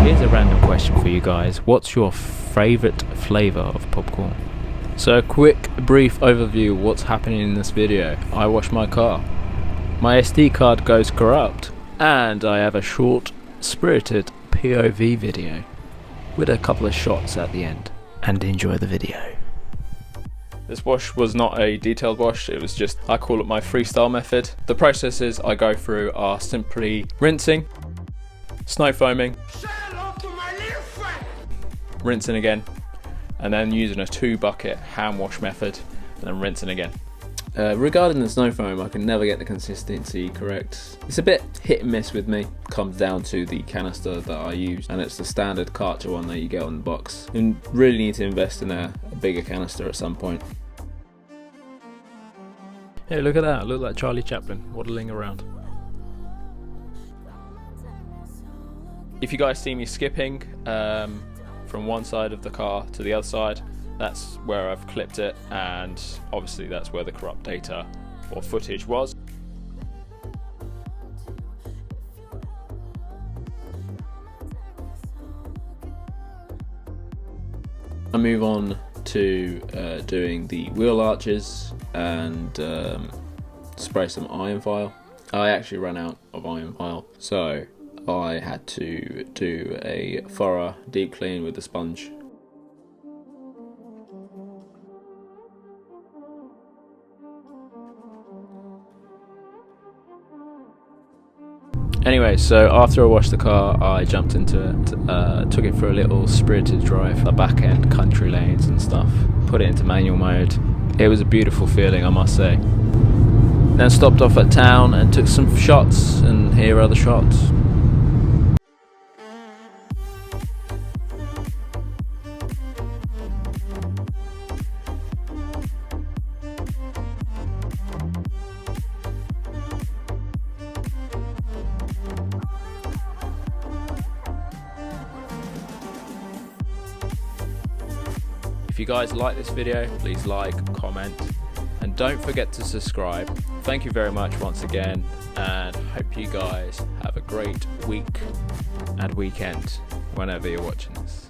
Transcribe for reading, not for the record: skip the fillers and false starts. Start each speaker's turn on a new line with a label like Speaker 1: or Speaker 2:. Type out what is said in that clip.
Speaker 1: Here's a random question for you guys. What's your favourite flavour of popcorn? So a quick brief overview of what's happening in this video. I wash my car. My SD card goes corrupt. And I have a short, spirited POV video with a couple of shots at the end. And enjoy the video. This wash was not a detailed wash, it was just, I call it my freestyle method. The processes I go through are simply rinsing, snow foaming, rinsing again, and then using a 2-bucket hand wash method, and then rinsing again. Regarding the snow foam, I can never get the consistency correct. It's a bit hit and miss with me. Comes down to the canister that I use, and it's the standard Karcher one that you get on the box. You really need to invest in a bigger canister at some point. Hey, look at that! I look like Charlie Chaplin waddling around. If you guys see me skipping from one side of the car to the other side, that's where I've clipped it, and obviously that's where the corrupt data or footage was. I move on to doing the wheel arches and spray some iron file. I actually ran out of iron file, so I had to do a thorough deep clean with the sponge. Anyway, so after I washed the car, I jumped into it, took it for a little spirited drive, the back end, country lanes and stuff, put it into manual mode. It was a beautiful feeling, I must say. Then stopped off at town and took some shots, and here are the shots. If you guys like this video, please like, comment, and don't forget to subscribe. Thank you very much once again, and hope you guys have a great week and weekend whenever you're watching this.